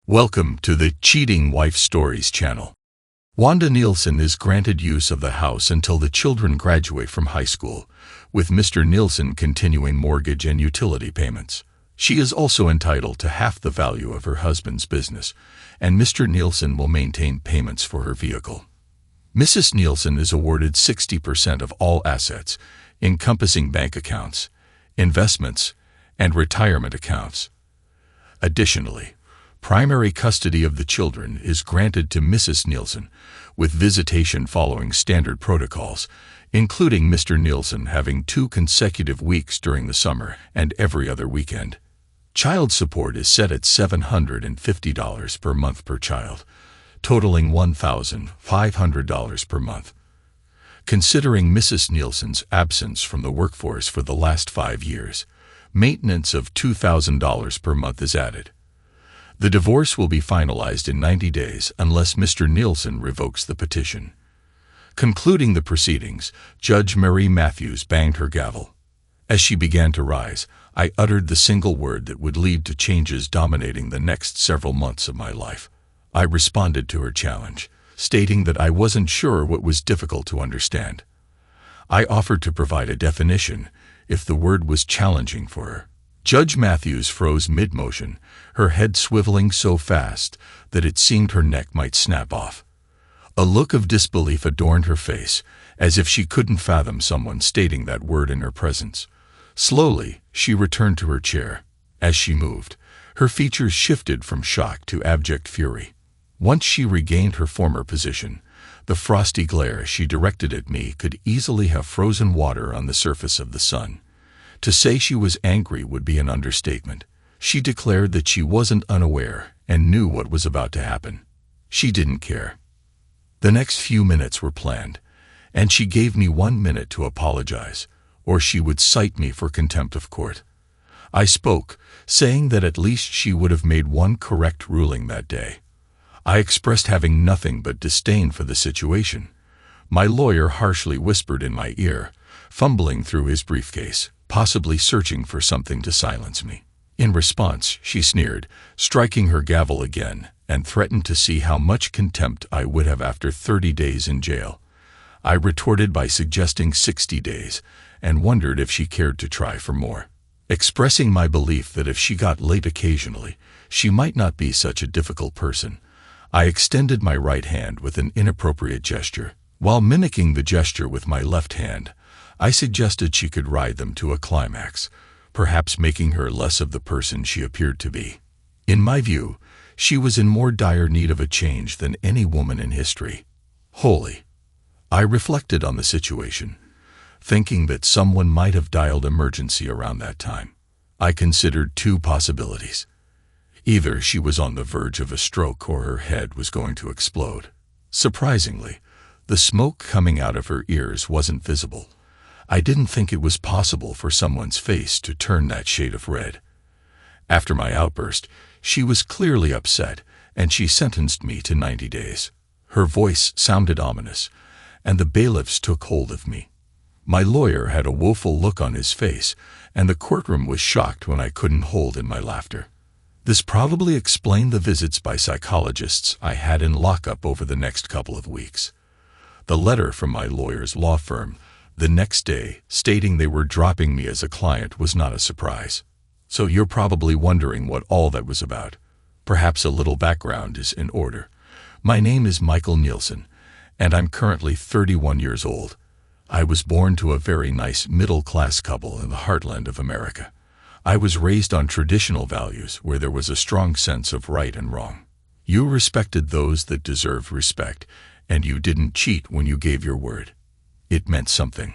Welcome to the Cheating Wife Stories channel. Wanda Nielsen is granted use of the house until the children graduate from high school, with Mr. Nielsen continuing mortgage and utility payments. She is also entitled to half the value of her husband's business, and Mr. Nielsen will maintain payments for her vehicle. Mrs. Nielsen is awarded 60% of all assets, encompassing bank accounts, investments, and retirement accounts. Additionally, primary custody of the children is granted to Mrs. Nielsen, with visitation following standard protocols, including Mr. Nielsen having 2 consecutive weeks during the summer and every other weekend. Child support is set at $750 per month per child, totaling $1,500 per month. Considering Mrs. Nielsen's absence from the workforce for the last 5 years, maintenance of $2,000 per month is added. The divorce will be finalized in 90 days unless Mr. Nielsen revokes the petition. Concluding the proceedings, Judge Mary Matthews banged her gavel. As she began to rise, I uttered the single word that would lead to changes dominating the next several months of my life. I responded to her challenge, stating that I wasn't sure what was difficult to understand. I offered to provide a definition if the word was challenging for her. Judge Matthews froze mid-motion, her head swiveling so fast that it seemed her neck might snap off. A look of disbelief adorned her face, as if she couldn't fathom someone stating that word in her presence. Slowly, she returned to her chair. As she moved, her features shifted from shock to abject fury. Once she regained her former position, the frosty glare she directed at me could easily have frozen water on the surface of the sun. To say she was angry would be an understatement. She declared that she wasn't unaware and knew what was about to happen. She didn't care. The next few minutes were planned, and she gave me 1 minute to apologize, or she would cite me for contempt of court. I spoke, saying that at least she would have made one correct ruling that day. I expressed having nothing but disdain for the situation. My lawyer harshly whispered in my ear, fumbling through his briefcase, possibly searching for something to silence me. In response, she sneered, striking her gavel again, and threatened to see how much contempt I would have after 30 days in jail. I retorted by suggesting 60 days, and wondered if she cared to try for more. Expressing my belief that if she got late occasionally, she might not be such a difficult person, I extended my right hand with an inappropriate gesture. While mimicking the gesture with my left hand, I suggested she could ride them to a climax, perhaps making her less of the person she appeared to be. In my view, she was in more dire need of a change than any woman in history. Holy. I reflected on the situation, thinking that someone might have dialed emergency around that time. I considered 2 possibilities. Either she was on the verge of a stroke or her head was going to explode. Surprisingly, the smoke coming out of her ears wasn't visible. I didn't think it was possible for someone's face to turn that shade of red. After my outburst, she was clearly upset, and she sentenced me to 90 days. Her voice sounded ominous, and the bailiffs took hold of me. My lawyer had a woeful look on his face, and the courtroom was shocked when I couldn't hold in my laughter. This probably explained the visits by psychologists I had in lockup over the next couple of weeks. The letter from my lawyer's law firm the next day stating they were dropping me as a client was not a surprise. So you're probably wondering what all that was about. Perhaps a little background is in order. My name is Michael Nielsen, and I'm currently 31 years old. I was born to a very nice middle-class couple in the heartland of America. I was raised on traditional values where there was a strong sense of right and wrong. You respected those that deserved respect, and you didn't cheat when you gave your word. It meant something.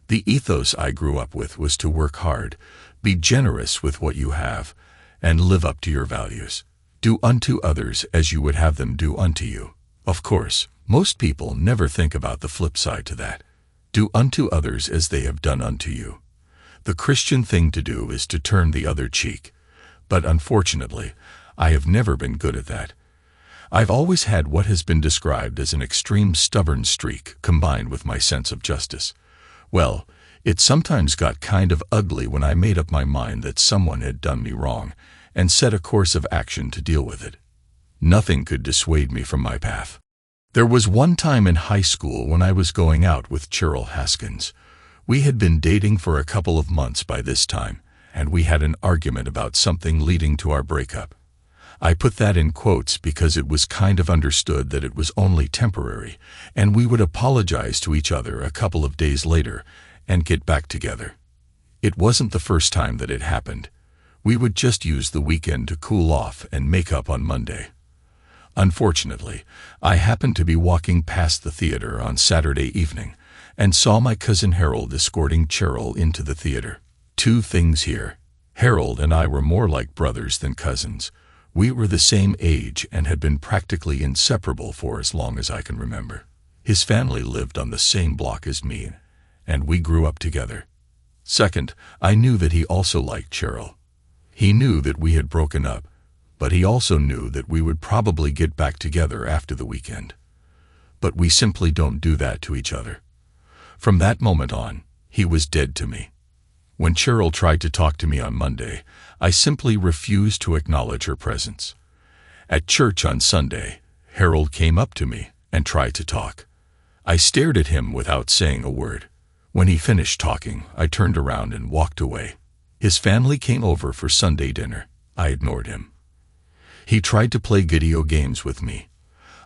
The ethos I grew up with was to work hard, be generous with what you have, and live up to your values. Do unto others as you would have them do unto you. Of course, most people never think about the flip side to that. Do unto others as they have done unto you. The Christian thing to do is to turn the other cheek. But unfortunately, I have never been good at that. I've always had what has been described as an extreme stubborn streak combined with my sense of justice. Well, it sometimes got kind of ugly when I made up my mind that someone had done me wrong and set a course of action to deal with it. Nothing could dissuade me from my path. There was one time in high school when I was going out with Cheryl Haskins. We had been dating for a couple of months by this time, and we had an argument about something leading to our breakup. I put that in quotes because it was kind of understood that it was only temporary, and we would apologize to each other a couple of days later and get back together. It wasn't the first time that it happened. We would just use the weekend to cool off and make up on Monday. Unfortunately, I happened to be walking past the theater on Saturday evening and saw my cousin Harold escorting Cheryl into the theater. Two things here. Harold and I were more like brothers than cousins. We were the same age and had been practically inseparable for as long as I can remember. His family lived on the same block as me, and we grew up together. Second, I knew that he also liked Cheryl. He knew that we had broken up, but he also knew that we would probably get back together after the weekend. But we simply don't do that to each other. From that moment on, he was dead to me. When Cheryl tried to talk to me on Monday, I simply refused to acknowledge her presence. At church on Sunday, Harold came up to me and tried to talk. I stared at him without saying a word. When he finished talking, I turned around and walked away. His family came over for Sunday dinner. I ignored him. He tried to play video games with me.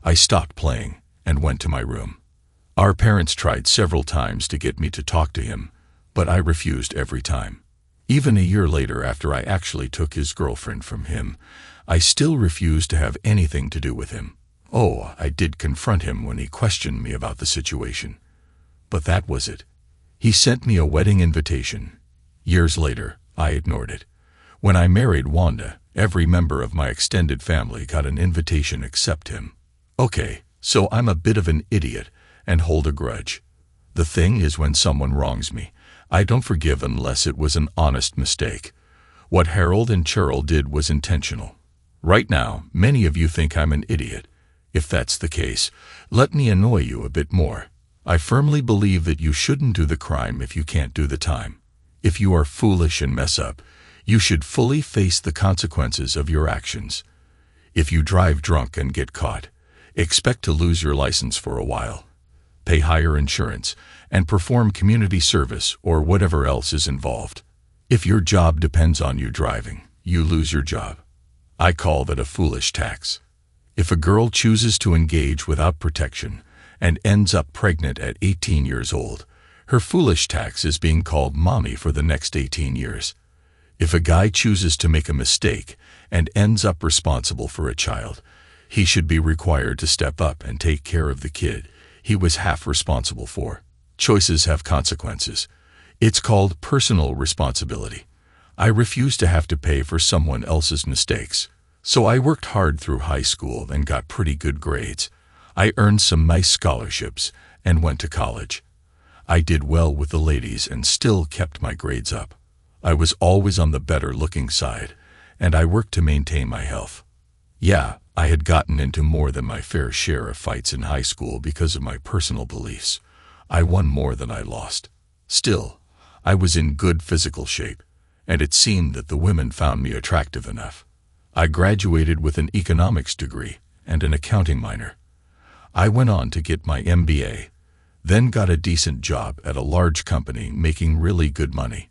I stopped playing and went to my room. Our parents tried several times to get me to talk to him, but I refused every time. Even a year later, after I actually took his girlfriend from him, I still refused to have anything to do with him. Oh, I did confront him when he questioned me about the situation. But that was it. He sent me a wedding invitation. Years later, I ignored it. When I married Wanda, every member of my extended family got an invitation except him. Okay, so I'm a bit of an idiot and hold a grudge. The thing is, when someone wrongs me, I don't forgive unless it was an honest mistake. What Harold and Cheryl did was intentional. Right now, many of you think I'm an idiot. If that's the case, let me annoy you a bit more. I firmly believe that you shouldn't do the crime if you can't do the time. If you are foolish and mess up, you should fully face the consequences of your actions. If you drive drunk and get caught, expect to lose your license for a while. Pay higher insurance, and perform community service or whatever else is involved. If your job depends on you driving, you lose your job. I call that a foolish tax. If a girl chooses to engage without protection and ends up pregnant at 18 years old, her foolish tax is being called mommy for the next 18 years. If a guy chooses to make a mistake and ends up responsible for a child, he should be required to step up and take care of the kid he was half responsible for. Choices have consequences. It's called personal responsibility. I refuse to have to pay for someone else's mistakes. So I worked hard through high school and got pretty good grades. I earned some nice scholarships and went to college. I did well with the ladies and still kept my grades up. I was always on the better-looking side, and I worked to maintain my health. Yeah, I had gotten into more than my fair share of fights in high school because of my personal beliefs. I won more than I lost. Still, I was in good physical shape, and it seemed that the women found me attractive enough. I graduated with an economics degree and an accounting minor. I went on to get my MBA, then got a decent job at a large company making really good money.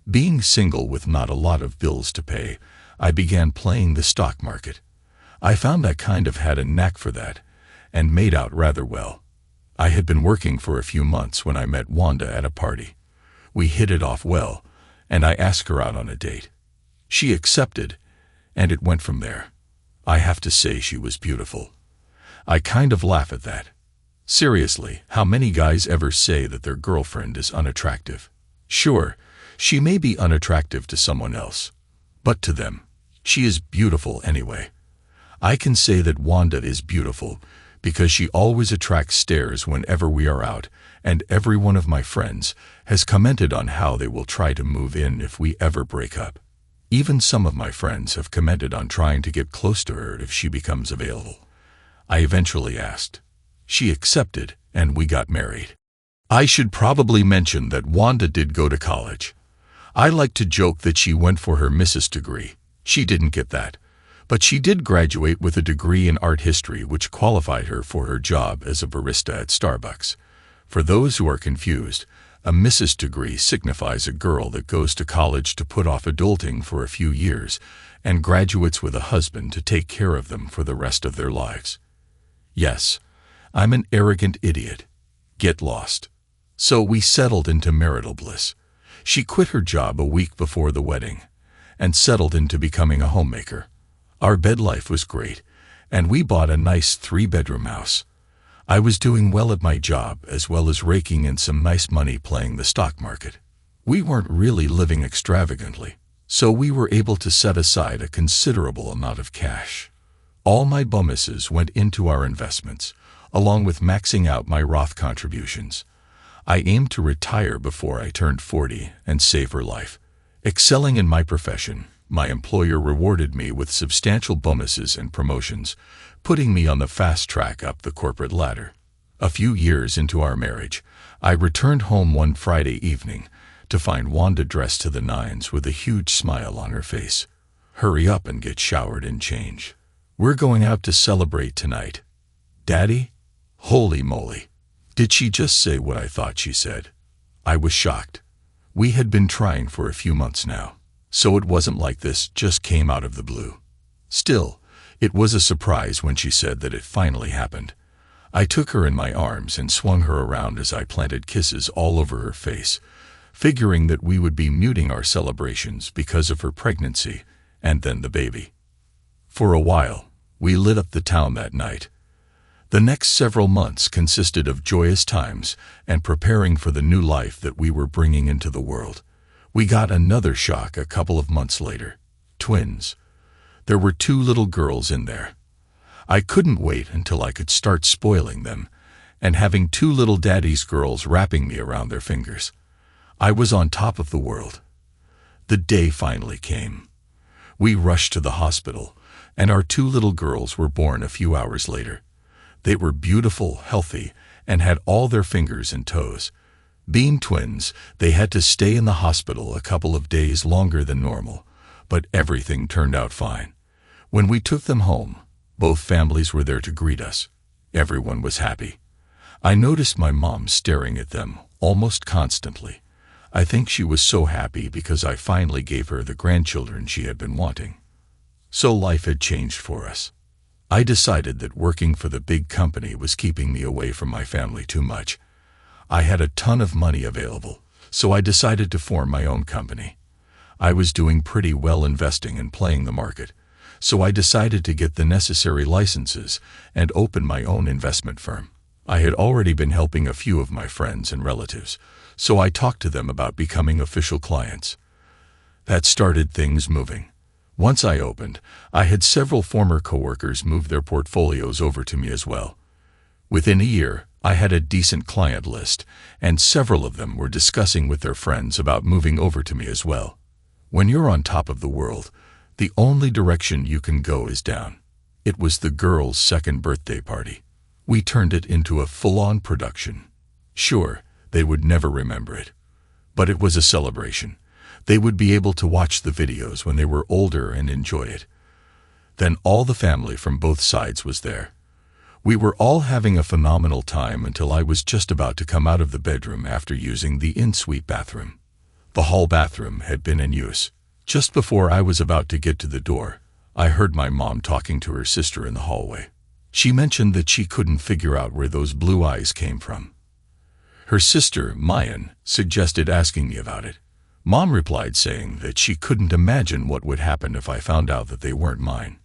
Being single with not a lot of bills to pay, I began playing the stock market. I found I kind of had a knack for that and made out rather well. I had been working for a few months when I met Wanda at a party. We hit it off well, and I asked her out on a date. She accepted, and it went from there. I have to say she was beautiful. I kind of laugh at that. Seriously, how many guys ever say that their girlfriend is unattractive? Sure, she may be unattractive to someone else, but to them, she is beautiful anyway. I can say that Wanda is beautiful because she always attracts stares whenever we are out, and every one of my friends has commented on how they will try to move in if we ever break up. Even some of my friends have commented on trying to get close to her if she becomes available. I eventually asked. She accepted, and we got married. I should probably mention that Wanda did go to college. I like to joke that she went for her Mrs. degree. She didn't get that, But she did graduate with a degree in art history, which qualified her for her job as a barista at Starbucks. For those who are confused, a Mrs. degree signifies a girl that goes to college to put off adulting for a few years and graduates with a husband to take care of them for the rest of their lives. Yes, I'm an arrogant idiot. Get lost. So we settled into marital bliss. She quit her job a week before the wedding and settled into becoming a homemaker. Our bed life was great, and we bought a nice 3-bedroom house. I was doing well at my job as well as raking in some nice money playing the stock market. We weren't really living extravagantly, so we were able to set aside a considerable amount of cash. All my bonuses went into our investments, along with maxing out my Roth contributions. I aimed to retire before I turned 40 and save her life. Excelling in my profession, my employer rewarded me with substantial bonuses and promotions, putting me on the fast track up the corporate ladder. A few years into our marriage, I returned home one Friday evening to find Wanda dressed to the nines with a huge smile on her face. "Hurry up and get showered and change. We're going out to celebrate tonight." "Daddy? Holy moly. Did she just say what I thought she said?" I was shocked. We had been trying for a few months now, so it wasn't like this just came out of the blue. Still, it was a surprise when she said that it finally happened. I took her in my arms and swung her around as I planted kisses all over her face, figuring that we would be muting our celebrations because of her pregnancy and then the baby. For a while, we lit up the town that night. The next several months consisted of joyous times and preparing for the new life that we were bringing into the world. We got another shock a couple of months later. Twins. There were 2 little girls in there. I couldn't wait until I could start spoiling them and having 2 little daddy's girls wrapping me around their fingers. I was on top of the world. The day finally came. We rushed to the hospital, and our 2 little girls were born a few hours later. They were beautiful, healthy, and had all their fingers and toes. Being twins, they had to stay in the hospital a couple of days longer than normal, but everything turned out fine. When we took them home, both families were there to greet us. Everyone was happy. I noticed my mom staring at them almost constantly. I think she was so happy because I finally gave her the grandchildren she had been wanting. So life had changed for us. I decided that working for the big company was keeping me away from my family too much. I had a ton of money available, so I decided to form my own company. I was doing pretty well investing and playing the market, so I decided to get the necessary licenses and open my own investment firm. I had already been helping a few of my friends and relatives, so I talked to them about becoming official clients. That started things moving. Once I opened, I had several former coworkers move their portfolios over to me as well. Within a year, I had a decent client list, and several of them were discussing with their friends about moving over to me as well. When you're on top of the world, the only direction you can go is down. It was the girls' 2nd birthday party. We turned it into a full-on production. Sure, they would never remember it, but it was a celebration. They would be able to watch the videos when they were older and enjoy it. Then all the family from both sides was there. We were all having a phenomenal time until I was just about to come out of the bedroom after using the in-suite bathroom. The hall bathroom had been in use. Just before I was about to get to the door, I heard my mom talking to her sister in the hallway. She mentioned that she couldn't figure out where those blue eyes came from. Her sister, Mayan, suggested asking me about it. Mom replied saying that she couldn't imagine what would happen if I found out that they weren't mine.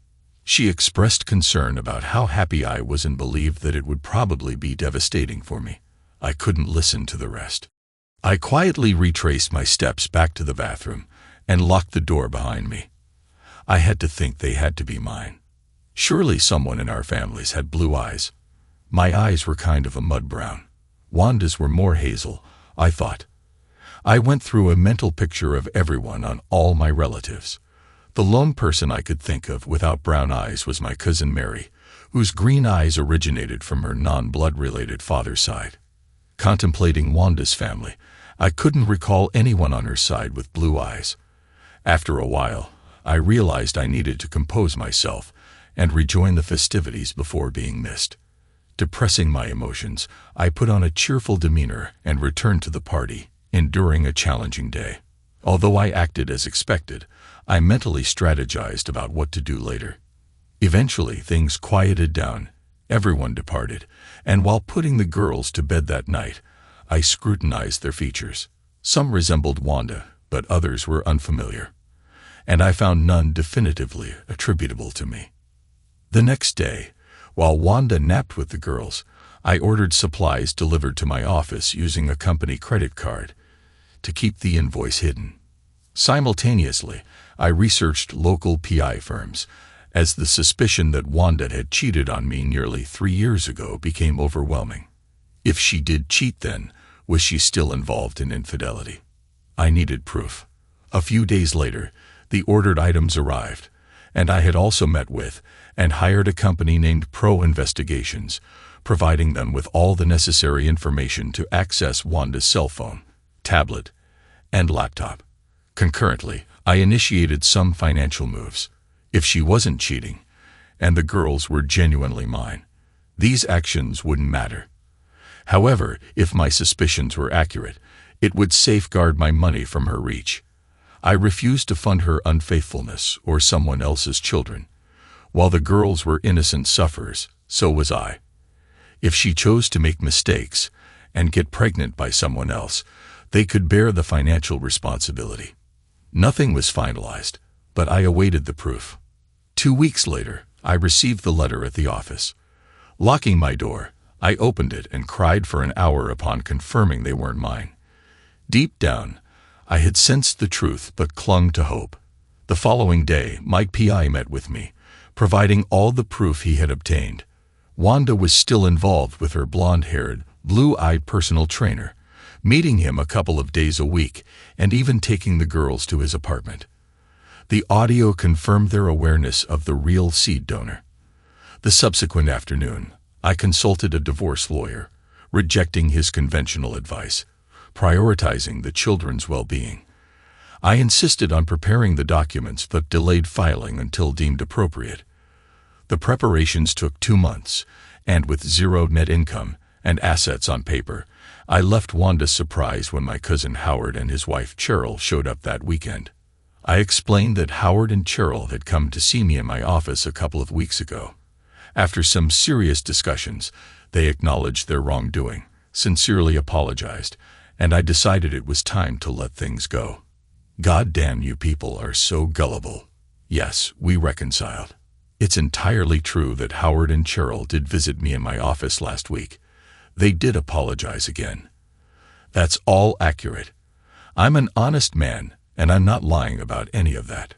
She expressed concern about how happy I was and believed that it would probably be devastating for me. I couldn't listen to the rest. I quietly retraced my steps back to the bathroom and locked the door behind me. I had to think they had to be mine. Surely someone in our families had blue eyes. My eyes were kind of a mud brown. Wanda's were more hazel, I thought. I went through a mental picture of everyone on all my relatives. The lone person I could think of without brown eyes was my cousin Mary, whose green eyes originated from her non-blood-related father's side. Contemplating Wanda's family, I couldn't recall anyone on her side with blue eyes. After a while, I realized I needed to compose myself and rejoin the festivities before being missed. Depressing my emotions, I put on a cheerful demeanor and returned to the party, enduring a challenging day. Although I acted as expected, I mentally strategized about what to do later. Eventually, things quieted down, everyone departed, and while putting the girls to bed that night, I scrutinized their features. Some resembled Wanda, but others were unfamiliar, and I found none definitively attributable to me. The next day, while Wanda napped with the girls, I ordered supplies delivered to my office using a company credit card to keep the invoice hidden. Simultaneously, I researched local PI firms, as the suspicion that Wanda had cheated on me nearly 3 years ago became overwhelming. If she did cheat then, was she still involved in infidelity? I needed proof. A few days later, the ordered items arrived, and I had also met with and hired a company named Pro Investigations, providing them with all the necessary information to access Wanda's cell phone, tablet, and laptop. Concurrently, I initiated some financial moves. If she wasn't cheating, and the girls were genuinely mine, these actions wouldn't matter. However, if my suspicions were accurate, it would safeguard my money from her reach. I refused to fund her unfaithfulness or someone else's children. While the girls were innocent sufferers, so was I. If she chose to make mistakes and get pregnant by someone else, they could bear the financial responsibility. Nothing was finalized, but I awaited the proof. 2 weeks later, I received the letter at the office. Locking my door, I opened it and cried for an hour upon confirming they weren't mine. Deep down, I had sensed the truth but clung to hope. The following day, my PI met with me, providing all the proof he had obtained. Wanda was still involved with her blonde-haired, blue-eyed personal trainer, meeting him a couple of days a week and even taking the girls to his apartment. The audio confirmed their awareness of the real seed donor. The subsequent afternoon, I consulted a divorce lawyer, rejecting his conventional advice, prioritizing the children's well-being. I insisted on preparing the documents but delayed filing until deemed appropriate. The preparations took 2 months, and with zero net income and assets on paper, I left Wanda surprised when my cousin Howard and his wife Cheryl showed up that weekend. I explained that Howard and Cheryl had come to see me in my office a couple of weeks ago. After some serious discussions, they acknowledged their wrongdoing, sincerely apologized, and I decided it was time to let things go. God damn, you people are so gullible. Yes, we reconciled. It's entirely true that Howard and Cheryl did visit me in my office last week. They did apologize again. That's all accurate. I'm an honest man, and I'm not lying about any of that.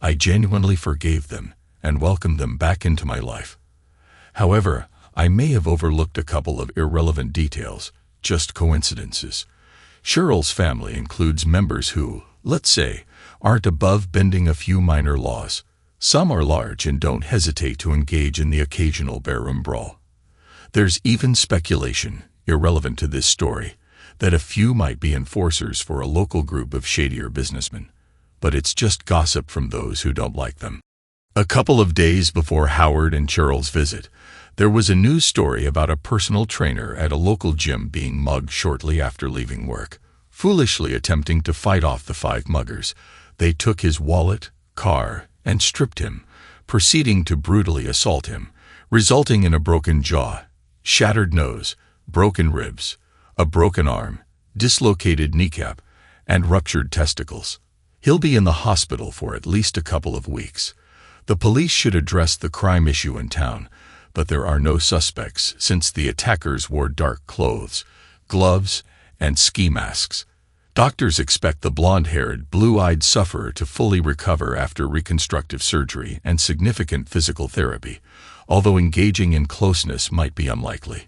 I genuinely forgave them and welcomed them back into my life. However, I may have overlooked a couple of irrelevant details, just coincidences. Cheryl's family includes members who, let's say, aren't above bending a few minor laws. Some are large and don't hesitate to engage in the occasional barroom brawl. There's even speculation, irrelevant to this story, that a few might be enforcers for a local group of shadier businessmen, but it's just gossip from those who don't like them. A couple of days before Howard and Cheryl's visit, there was a news story about a personal trainer at a local gym being mugged shortly after leaving work. Foolishly attempting to fight off the 5 muggers, they took his wallet, car, and stripped him, proceeding to brutally assault him, resulting in a broken jaw, shattered nose, broken ribs, a broken arm, dislocated kneecap, and ruptured testicles. He'll be in the hospital for at least a couple of weeks. The police should address the crime issue in town, but there are no suspects since the attackers wore dark clothes, gloves, and ski masks. Doctors expect the blonde-haired, blue-eyed sufferer to fully recover after reconstructive surgery and significant physical therapy, although engaging in closeness might be unlikely.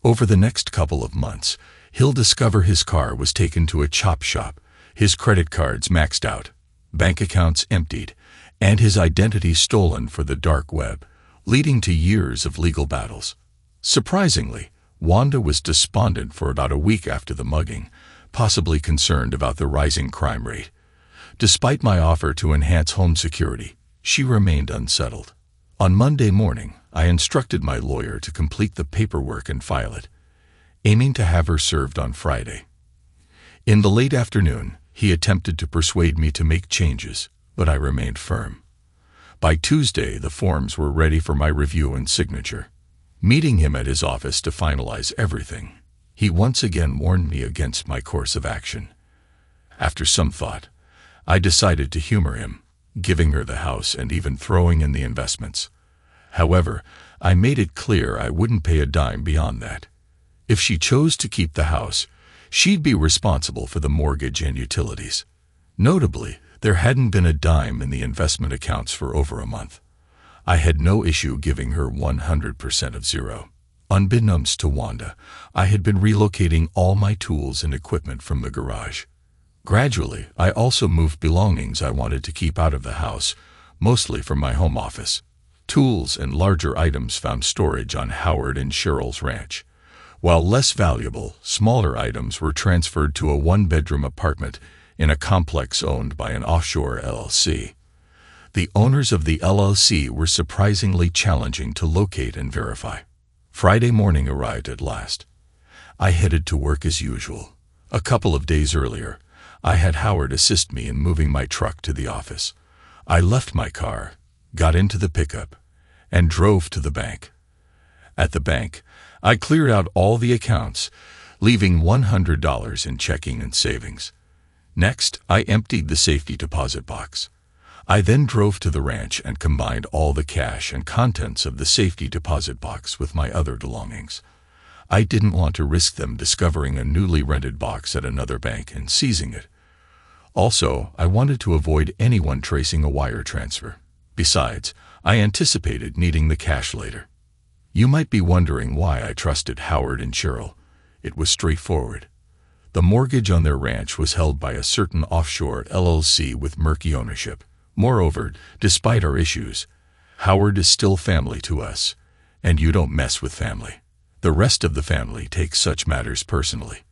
Over the next couple of months, he'll discover his car was taken to a chop shop, his credit cards maxed out, bank accounts emptied, and his identity stolen for the dark web, leading to years of legal battles. Surprisingly, Wanda was despondent for about a week after the mugging, possibly concerned about the rising crime rate. Despite my offer to enhance home security, she remained unsettled. On Monday morning, I instructed my lawyer to complete the paperwork and file it, aiming to have her served on Friday. In the late afternoon, he attempted to persuade me to make changes, but I remained firm. By Tuesday, the forms were ready for my review and signature. Meeting him at his office to finalize everything, he once again warned me against my course of action. After some thought, I decided to humor him, giving her the house and even throwing in the investments. However, I made it clear I wouldn't pay a dime beyond that. If she chose to keep the house, she'd be responsible for the mortgage and utilities. Notably, there hadn't been a dime in the investment accounts for over a month. I had no issue giving her 100% of zero. Unbeknownst to Wanda, I had been relocating all my tools and equipment from the garage. Gradually, I also moved belongings I wanted to keep out of the house, mostly from my home office. Tools and larger items found storage on Howard and Cheryl's ranch, while less valuable, smaller items were transferred to a one-bedroom apartment in a complex owned by an offshore LLC. The owners of the LLC were surprisingly challenging to locate and verify. Friday morning arrived at last. I headed to work as usual. A couple of days earlier, I had Howard assist me in moving my truck to the office. I left my car, got into the pickup, and drove to the bank. At the bank, I cleared out all the accounts, leaving $100 in checking and savings. Next, I emptied the safety deposit box. I then drove to the ranch and combined all the cash and contents of the safety deposit box with my other belongings. I didn't want to risk them discovering a newly rented box at another bank and seizing it. Also, I wanted to avoid anyone tracing a wire transfer. Besides, I anticipated needing the cash later. You might be wondering why I trusted Howard and Cheryl. It was straightforward. The mortgage on their ranch was held by a certain offshore LLC with murky ownership. Moreover, despite our issues, Howard is still family to us, and you don't mess with family. The rest of the family takes such matters personally.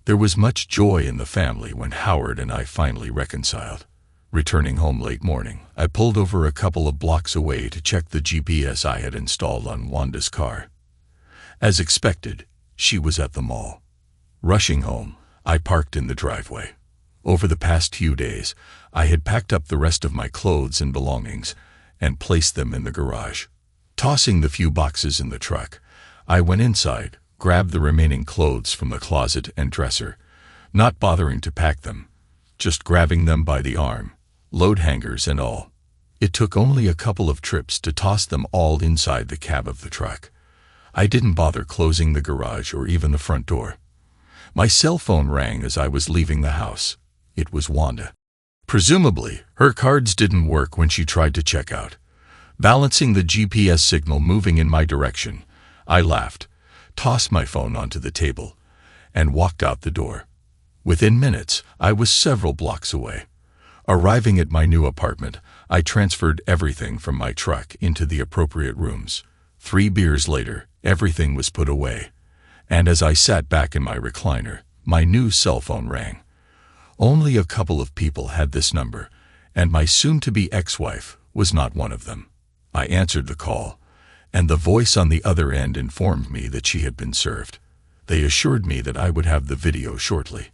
There was much joy in the family when Howard and I finally reconciled. Returning home late morning, I pulled over a couple of blocks away to check the GPS I had installed on Wanda's car. As expected, she was at the mall. Rushing home, I parked in the driveway. Over the past few days, I had packed up the rest of my clothes and belongings and placed them in the garage. Tossing the few boxes in the truck, I went inside, grabbed the remaining clothes from the closet and dresser, not bothering to pack them, just grabbing them by the arm, load hangers and all. It took only a couple of trips to toss them all inside the cab of the truck. I didn't bother closing the garage or even the front door. My cell phone rang as I was leaving the house. It was Wanda. Presumably, her cards didn't work when she tried to check out. Balancing the GPS signal moving in my direction, I laughed, tossed my phone onto the table, and walked out the door. Within minutes, I was several blocks away. Arriving at my new apartment, I transferred everything from my truck into the appropriate rooms. 3 beers later, everything was put away, and as I sat back in my recliner, my new cell phone rang. Only a couple of people had this number, and my soon-to-be ex-wife was not one of them. I answered the call, and the voice on the other end informed me that she had been served. They assured me that I would have the video shortly.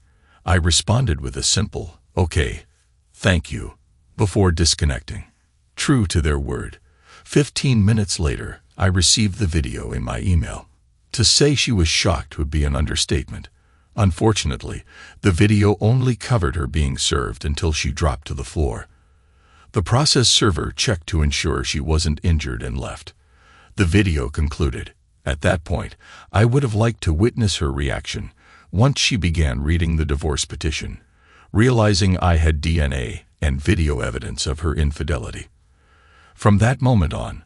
I responded with a simple, "Okay, thank you," before disconnecting. True to their word, 15 minutes later, I received the video in my email. To say she was shocked would be an understatement. Unfortunately, the video only covered her being served until she dropped to the floor. The process server checked to ensure she wasn't injured and left. The video concluded. At that point, I would have liked to witness her reaction once she began reading the divorce petition, realizing I had DNA and video evidence of her infidelity. From that moment on,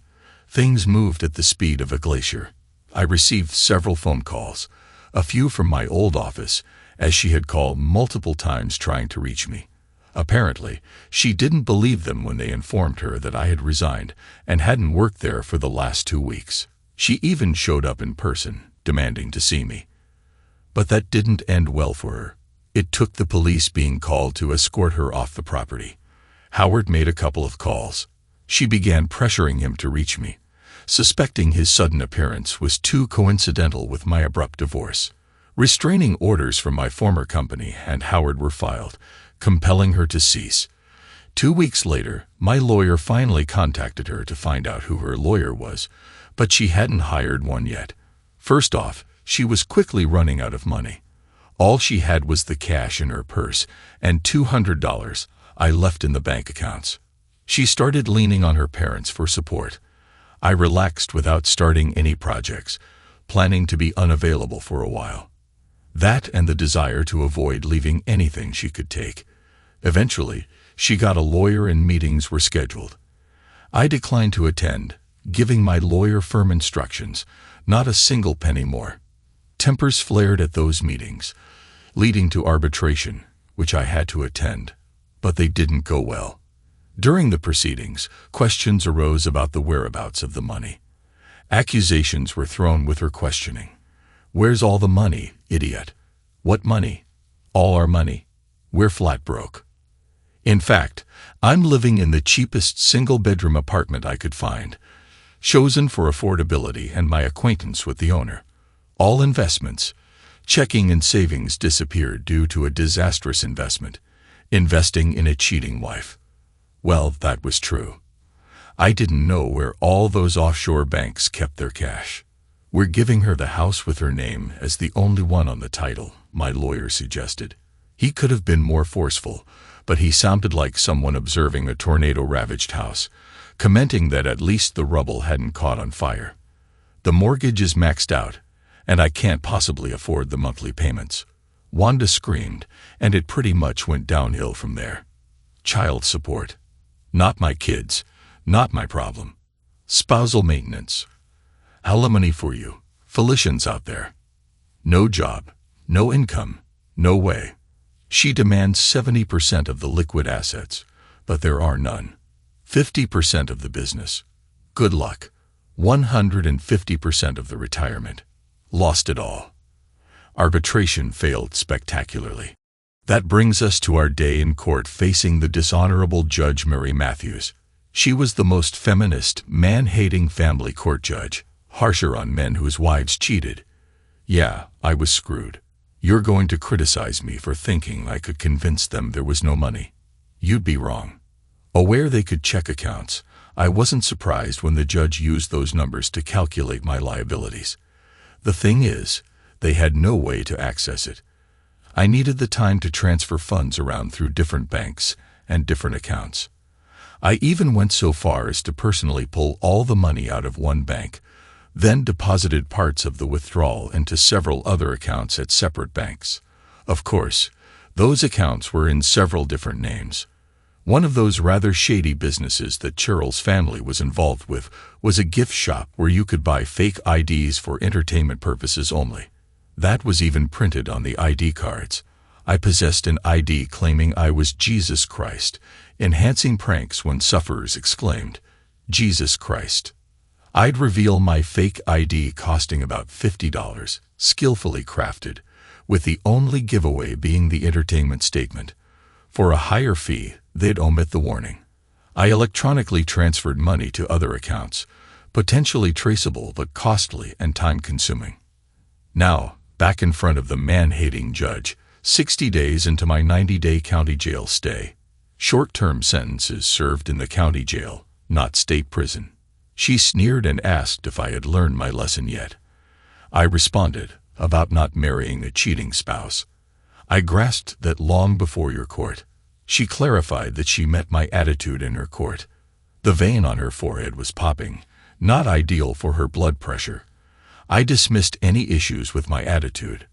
things moved at the speed of a glacier. I received several phone calls, a few from my old office, as she had called multiple times trying to reach me. Apparently, she didn't believe them when they informed her that I had resigned and hadn't worked there for the last 2 weeks. She even showed up in person, demanding to see me. But that didn't end well for her. It took the police being called to escort her off the property. Howard made a couple of calls. She began pressuring him to reach me, suspecting his sudden appearance was too coincidental with my abrupt divorce. Restraining orders from my former company and Howard were filed, compelling her to cease. 2 weeks later, my lawyer finally contacted her to find out who her lawyer was, but she hadn't hired one yet. First off, she was quickly running out of money. All she had was the cash in her purse and $200 I left in the bank accounts. She started leaning on her parents for support. I relaxed without starting any projects, planning to be unavailable for a while. That and the desire to avoid leaving anything she could take. Eventually, she got a lawyer and meetings were scheduled. I declined to attend, giving my lawyer firm instructions, not a single penny more. Tempers flared at those meetings, leading to arbitration, which I had to attend, but they didn't go well. During the proceedings, questions arose about the whereabouts of the money. Accusations were thrown with her questioning. "Where's all the money, idiot? What money? All our money. We're flat broke." In fact, I'm living in the cheapest single-bedroom apartment I could find, chosen for affordability and my acquaintance with the owner. All investments, checking and savings disappeared due to a disastrous investment, investing in a cheating wife. Well, that was true. I didn't know where all those offshore banks kept their cash. "We're giving her the house with her name as the only one on the title," my lawyer suggested. He could have been more forceful, but he sounded like someone observing a tornado-ravaged house, commenting that at least the rubble hadn't caught on fire. "The mortgage is maxed out, and I can't possibly afford the monthly payments." Wanda screamed, and it pretty much went downhill from there. Child support. Not my kids, not my problem. Spousal maintenance. Alimony for you, Felicians out there. No job, no income, no way. She demands 70% of the liquid assets, but there are none. 50% of the business. Good luck. 150% of the retirement. Lost it all. Arbitration failed spectacularly. That brings us to our day in court facing the dishonorable Judge Mary Matthews. She was the most feminist, man-hating family court judge, harsher on men whose wives cheated. Yeah, I was screwed. You're going to criticize me for thinking I could convince them there was no money. You'd be wrong. Aware they could check accounts, I wasn't surprised when the judge used those numbers to calculate my liabilities. The thing is, they had no way to access it. I needed the time to transfer funds around through different banks and different accounts. I even went so far as to personally pull all the money out of one bank, then deposited parts of the withdrawal into several other accounts at separate banks. Of course, those accounts were in several different names. One of those rather shady businesses that Cheryl's family was involved with was a gift shop where you could buy fake IDs for entertainment purposes only. That was even printed on the ID cards. I possessed an ID claiming I was Jesus Christ, enhancing pranks when sufferers exclaimed, "Jesus Christ." I'd reveal my fake ID costing about $50, skillfully crafted, with the only giveaway being the entertainment statement. For a higher fee, they'd omit the warning. I electronically transferred money to other accounts, potentially traceable but costly and time-consuming. Now, back in front of the man-hating judge, 60 days into my 90-day county jail stay. Short-term sentences served in the county jail, not state prison. She sneered and asked if I had learned my lesson yet. I responded, about not marrying a cheating spouse. I grasped that long before your court. She clarified that she met my attitude in her court. The vein on her forehead was popping, not ideal for her blood pressure. I dismissed any issues with my attitude,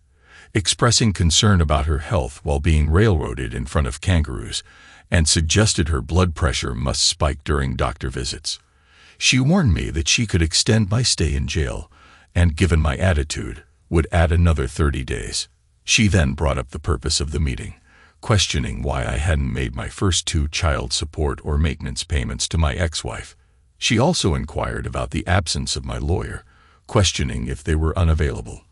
expressing concern about her health while being railroaded in front of kangaroos, and suggested her blood pressure must spike during doctor visits. She warned me that she could extend my stay in jail, and given my attitude, would add another 30 days. She then brought up the purpose of the meeting, questioning why I hadn't made my first 2 child support or maintenance payments to my ex-wife. She also inquired about the absence of my lawyer, questioning if they were unavailable.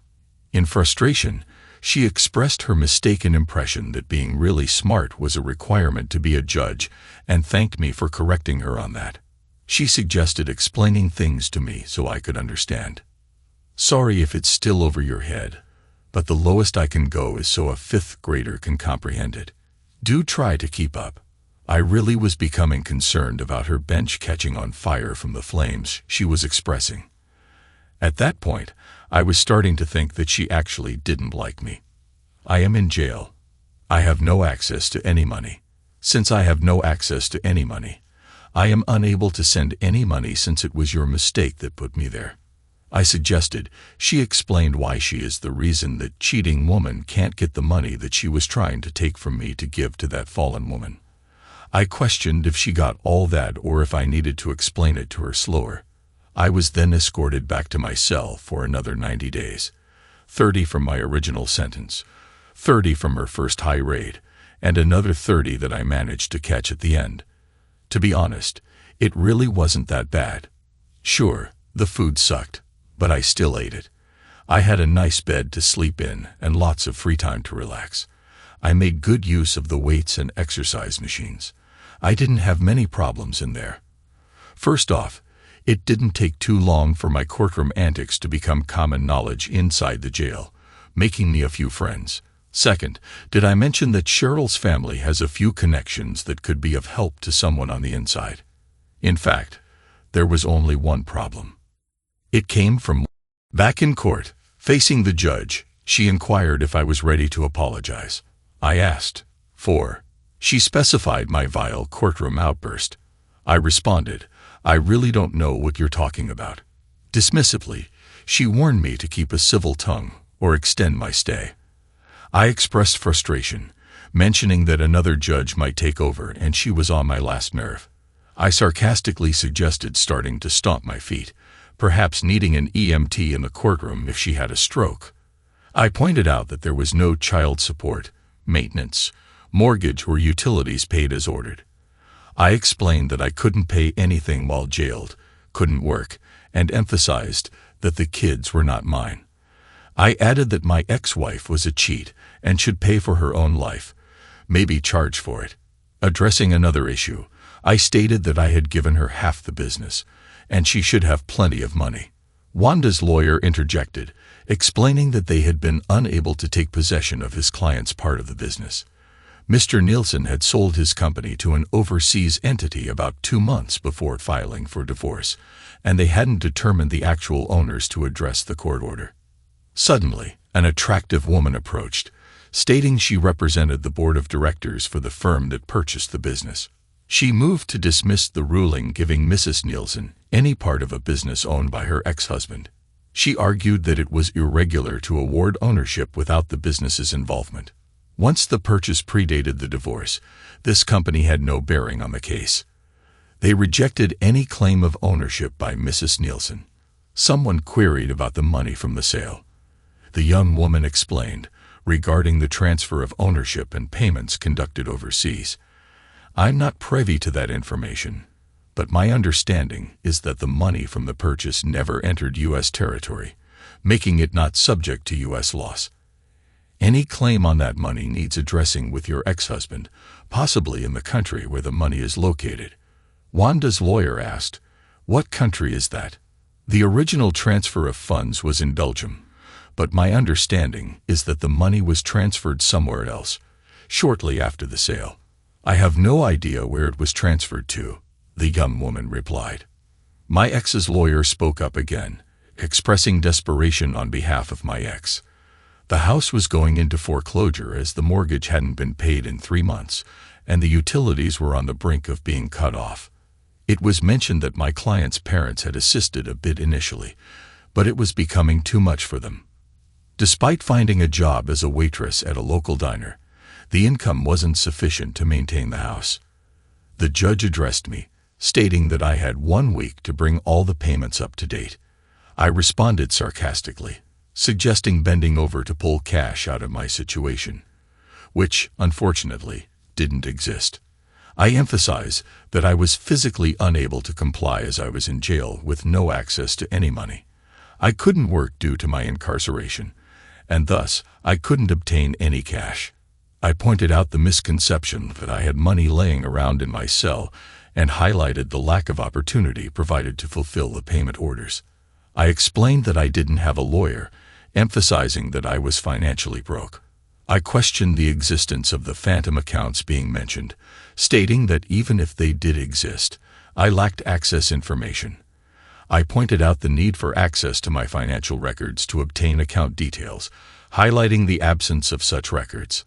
In frustration, She expressed her mistaken impression that being really smart was a requirement to be a judge and thanked me for correcting her on that. She suggested explaining things to me so I could understand. Sorry if it's still over your head, but the lowest I can go is so a fifth grader can comprehend it. Do try to keep up. I really was becoming concerned about her bench catching on fire from the flames she was expressing. At that point, I was starting to think that she actually didn't like me. I am in jail. I have no access to any money. Since I have no access to any money, I am unable to send any money since it was your mistake that put me there. I suggested. She explained why she is the reason that cheating woman can't get the money that she was trying to take from me to give to that fallen woman. I questioned if she got all that or if I needed to explain it to her slower. I was then escorted back to my cell for another 90 days, 30 from my original sentence, 30 from her first high raid, and another 30 that I managed to catch at the end. To be honest, it really wasn't that bad. Sure, the food sucked, but I still ate it. I had a nice bed to sleep in and lots of free time to relax. I made good use of the weights and exercise machines. I didn't have many problems in there. First off, it didn't take too long for my courtroom antics to become common knowledge inside the jail, making me a few friends. Second, did I mention that Cheryl's family has a few connections that could be of help to someone on the inside? In fact, there was only one problem. It came from back in court, facing the judge. She inquired if I was ready to apologize. I asked. 4. She specified my vile courtroom outburst. I responded, I really don't know what you're talking about. Dismissively, she warned me to keep a civil tongue or extend my stay. I expressed frustration, mentioning that another judge might take over and she was on my last nerve. I sarcastically suggested starting to stomp my feet, perhaps needing an EMT in the courtroom if she had a stroke. I pointed out that there was no child support, maintenance, mortgage, or utilities paid as ordered. I explained that I couldn't pay anything while jailed, couldn't work, and emphasized that the kids were not mine. I added that my ex-wife was a cheat and should pay for her own life, maybe charge for it. Addressing another issue, I stated that I had given her half the business, and she should have plenty of money. Wanda's lawyer interjected, explaining that they had been unable to take possession of his client's part of the business. Mr. Nielsen had sold his company to an overseas entity about 2 months before filing for divorce, and they hadn't determined the actual owners to address the court order. Suddenly, an attractive woman approached, stating she represented the board of directors for the firm that purchased the business. She moved to dismiss the ruling giving Mrs. Nielsen any part of a business owned by her ex-husband. She argued that it was irregular to award ownership without the business's involvement. Once the purchase predated the divorce, this company had no bearing on the case. They rejected any claim of ownership by Mrs. Nielsen. Someone queried about the money from the sale. The young woman explained, regarding the transfer of ownership and payments conducted overseas. I'm not privy to that information, but my understanding is that the money from the purchase never entered U.S. territory, making it not subject to U.S. laws. Any claim on that money needs addressing with your ex-husband, possibly in the country where the money is located. Wanda's lawyer asked, what country is that? The original transfer of funds was in Belgium, but my understanding is that the money was transferred somewhere else, shortly after the sale. I have no idea where it was transferred to, the young woman replied. My ex's lawyer spoke up again, expressing desperation on behalf of my ex. The house was going into foreclosure as the mortgage hadn't been paid in 3 months, and the utilities were on the brink of being cut off. It was mentioned that my client's parents had assisted a bit initially, but it was becoming too much for them. Despite finding a job as a waitress at a local diner, the income wasn't sufficient to maintain the house. The judge addressed me, stating that I had 1 week to bring all the payments up to date. I responded sarcastically, suggesting bending over to pull cash out of my situation, which, unfortunately, didn't exist. I emphasize that I was physically unable to comply as I was in jail with no access to any money. I couldn't work due to my incarceration, and thus I couldn't obtain any cash. I pointed out the misconception that I had money laying around in my cell and highlighted the lack of opportunity provided to fulfill the payment orders. I explained that I didn't have a lawyer, emphasizing that I was financially broke. I questioned the existence of the phantom accounts being mentioned, stating that even if they did exist, I lacked access information. I pointed out the need for access to my financial records to obtain account details, highlighting the absence of such records.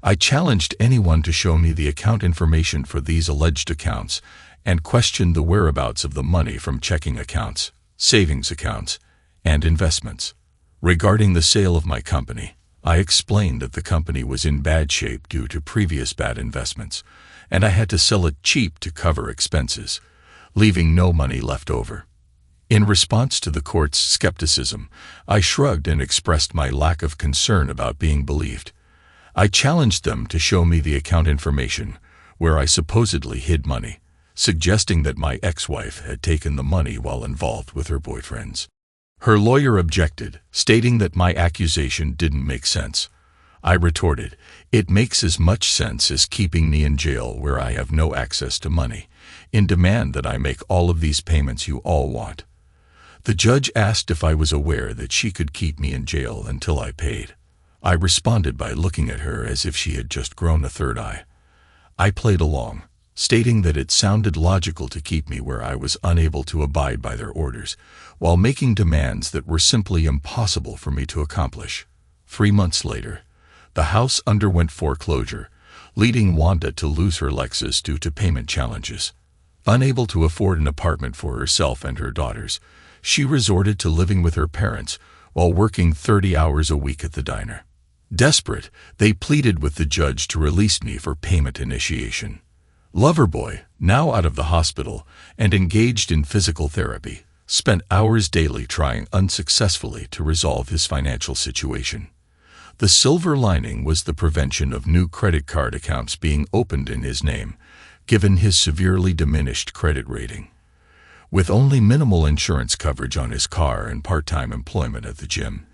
I challenged anyone to show me the account information for these alleged accounts and questioned the whereabouts of the money from checking accounts, savings accounts, and investments. Regarding the sale of my company, I explained that the company was in bad shape due to previous bad investments, and I had to sell it cheap to cover expenses, leaving no money left over. In response to the court's skepticism, I shrugged and expressed my lack of concern about being believed. I challenged them to show me the account information where I supposedly hid money, suggesting that my ex-wife had taken the money while involved with her boyfriends. Her lawyer objected, stating that my accusation didn't make sense. I retorted, "It makes as much sense as keeping me in jail where I have no access to money, in demand that I make all of these payments you all want." The judge asked if I was aware that she could keep me in jail until I paid. I responded by looking at her as if she had just grown a third eye. I played along, stating that it sounded logical to keep me where I was unable to abide by their orders, while making demands that were simply impossible for me to accomplish. 3 months later, the house underwent foreclosure, leading Wanda to lose her Lexus due to payment challenges. Unable to afford an apartment for herself and her daughters, she resorted to living with her parents while working 30 hours a week at the diner. Desperate, they pleaded with the judge to release me for payment initiation. Loverboy, now out of the hospital and engaged in physical therapy, spent hours daily trying unsuccessfully to resolve his financial situation. The silver lining was the prevention of new credit card accounts being opened in his name, given his severely diminished credit rating. With only minimal insurance coverage on his car and part-time employment at the gym,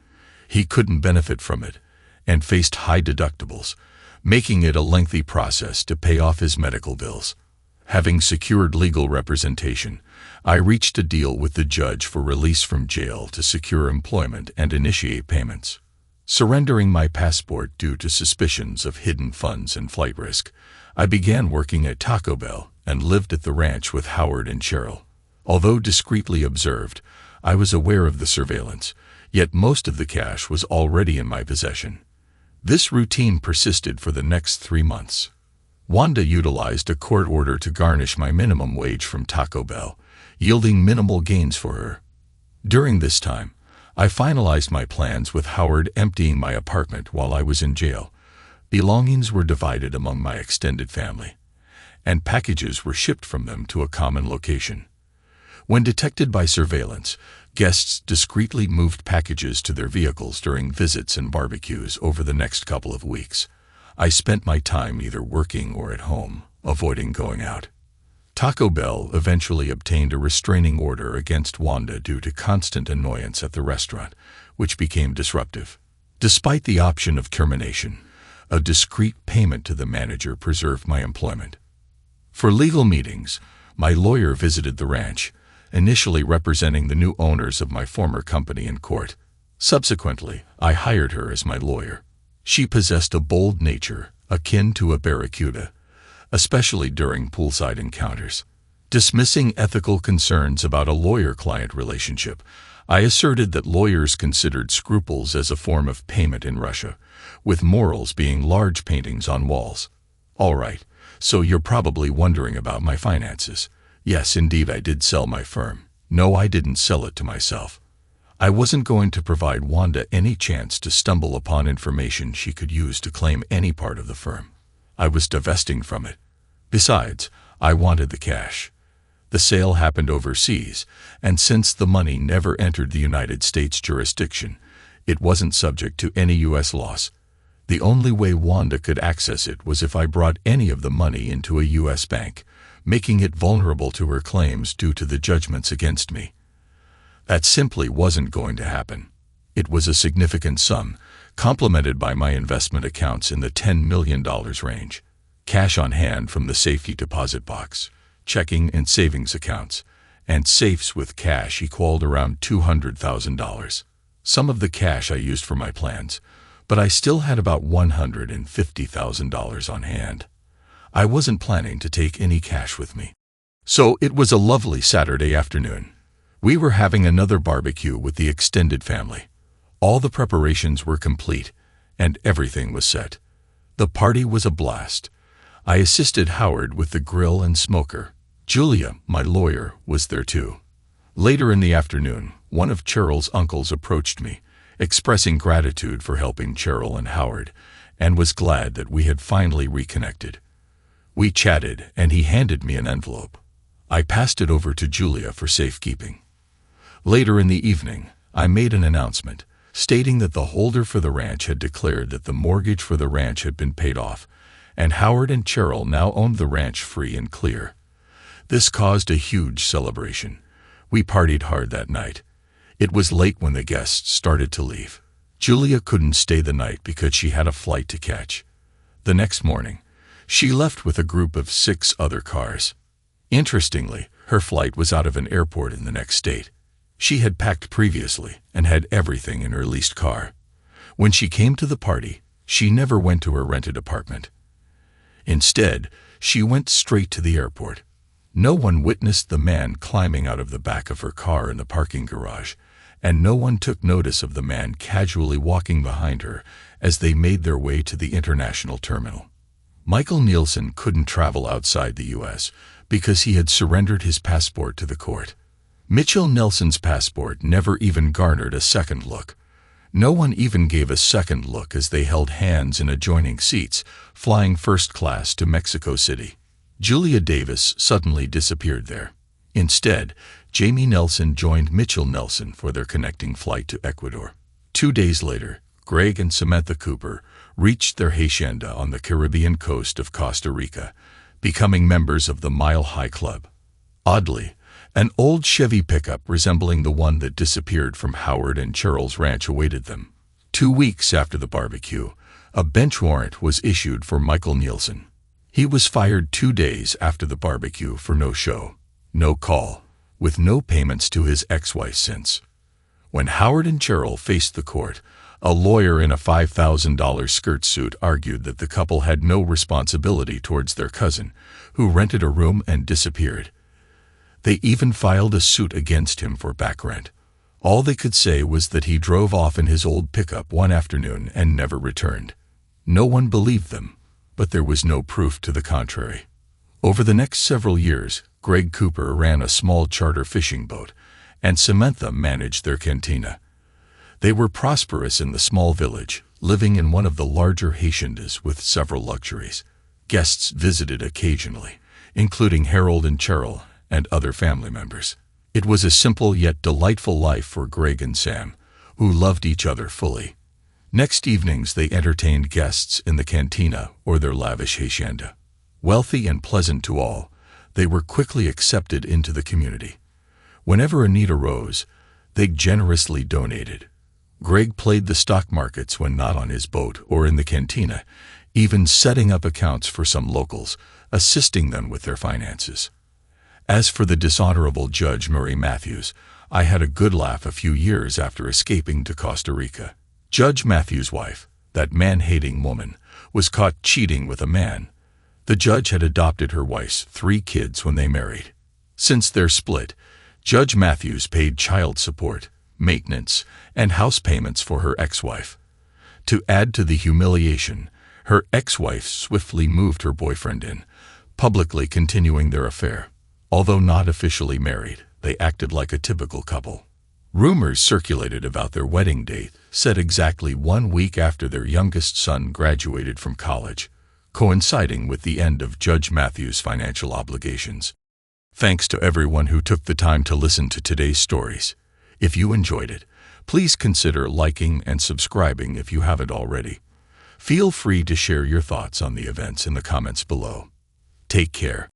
he couldn't benefit from it and faced high deductibles, making it a lengthy process to pay off his medical bills. Having secured legal representation, I reached a deal with the judge for release from jail to secure employment and initiate payments. Surrendering my passport due to suspicions of hidden funds and flight risk, I began working at Taco Bell and lived at the ranch with Howard and Cheryl. Although discreetly observed, I was aware of the surveillance, yet most of the cash was already in my possession. This routine persisted for the next 3 months. Wanda utilized a court order to garnish my minimum wage from Taco Bell, yielding minimal gains for her. During this time, I finalized my plans with Howard emptying my apartment while I was in jail. Belongings were divided among my extended family, and packages were shipped from them to a common location. When detected by surveillance, guests discreetly moved packages to their vehicles during visits and barbecues over the next couple of weeks. I spent my time either working or at home, avoiding going out. Taco Bell eventually obtained a restraining order against Wanda due to constant annoyance at the restaurant, which became disruptive. Despite the option of termination, a discreet payment to the manager preserved my employment. For legal meetings, my lawyer visited the ranch, initially representing the new owners of my former company in court. Subsequently, I hired her as my lawyer. She possessed a bold nature, akin to a barracuda, especially during poolside encounters. Dismissing ethical concerns about a lawyer-client relationship, I asserted that lawyers considered scruples as a form of payment in Russia, with morals being large paintings on walls. All right, so you're probably wondering about my finances. Yes, indeed, I did sell my firm. No, I didn't sell it to myself. I wasn't going to provide Wanda any chance to stumble upon information she could use to claim any part of the firm. I was divesting from it. Besides, I wanted the cash. The sale happened overseas, and since the money never entered the United States jurisdiction, it wasn't subject to any U.S. laws. The only way Wanda could access it was if I brought any of the money into a U.S. bank, making it vulnerable to her claims due to the judgments against me. That simply wasn't going to happen. It was a significant sum, complemented by my investment accounts in the $10 million range, cash on hand from the safety deposit box, checking and savings accounts, and safes with cash equaled around $200,000. Some of the cash I used for my plans, but I still had about $150,000 on hand. I wasn't planning to take any cash with me. So it was a lovely Saturday afternoon. We were having another barbecue with the extended family. All the preparations were complete, and everything was set. The party was a blast. I assisted Howard with the grill and smoker. Julia, my lawyer, was there too. Later in the afternoon, one of Cheryl's uncles approached me, expressing gratitude for helping Cheryl and Howard, and was glad that we had finally reconnected. We chatted, and he handed me an envelope. I passed it over to Julia for safekeeping. Later in the evening, I made an announcement, stating that the holder for the ranch had declared that the mortgage for the ranch had been paid off, and Howard and Cheryl now owned the ranch free and clear. This caused a huge celebration. We partied hard that night. It was late when the guests started to leave. Julia couldn't stay the night because she had a flight to catch. The next morning, she left with a group of 6 other cars. Interestingly, her flight was out of an airport in the next state. She had packed previously and had everything in her leased car. When she came to the party, she never went to her rented apartment. Instead, she went straight to the airport. No one witnessed the man climbing out of the back of her car in the parking garage, and no one took notice of the man casually walking behind her as they made their way to the international terminal. Michael Nielsen couldn't travel outside the U.S. because he had surrendered his passport to the court. Mitchell Nelson's passport never even garnered a second look. No one even gave a second look as they held hands in adjoining seats, flying first class to Mexico City. Julia Davis suddenly disappeared there. Instead, Jamie Nelson joined Mitchell Nelson for their connecting flight to Ecuador. 2 days later, Greg and Samantha Cooper reached their hacienda on the Caribbean coast of Costa Rica, becoming members of the Mile High Club. Oddly, an old Chevy pickup resembling the one that disappeared from Howard and Cheryl's ranch awaited them. 2 weeks after the barbecue, a bench warrant was issued for Michael Nielsen. He was fired 2 days after the barbecue for no show, no call, with no payments to his ex-wife since. When Howard and Cheryl faced the court, a lawyer in a $5,000 skirt suit argued that the couple had no responsibility towards their cousin, who rented a room and disappeared. They even filed a suit against him for back rent. All they could say was that he drove off in his old pickup one afternoon and never returned. No one believed them, but there was no proof to the contrary. Over the next several years, Greg Cooper ran a small charter fishing boat, and Samantha managed their cantina. They were prosperous in the small village, living in one of the larger haciendas with several luxuries. Guests visited occasionally, including Harold and Cheryl and other family members. It was a simple yet delightful life for Greg and Sam, who loved each other fully. Next evenings they entertained guests in the cantina or their lavish hacienda. Wealthy and pleasant to all, they were quickly accepted into the community. Whenever a need arose, they generously donated. Greg played the stock markets when not on his boat or in the cantina, even setting up accounts for some locals, assisting them with their finances. As for the dishonorable Judge Murray Matthews, I had a good laugh a few years after escaping to Costa Rica. Judge Matthews' wife, that man-hating woman, was caught cheating with a man. The judge had adopted her wife's 3 kids when they married. Since their split, Judge Matthews paid child support, maintenance, and house payments for her ex-wife. To add to the humiliation, her ex-wife swiftly moved her boyfriend in, publicly continuing their affair. Although not officially married, they acted like a typical couple. Rumors circulated about their wedding date, set exactly 1 week after their youngest son graduated from college, coinciding with the end of Judge Matthews' financial obligations. Thanks to everyone who took the time to listen to today's stories. If you enjoyed it, please consider liking and subscribing if you haven't already. Feel free to share your thoughts on the events in the comments below. Take care,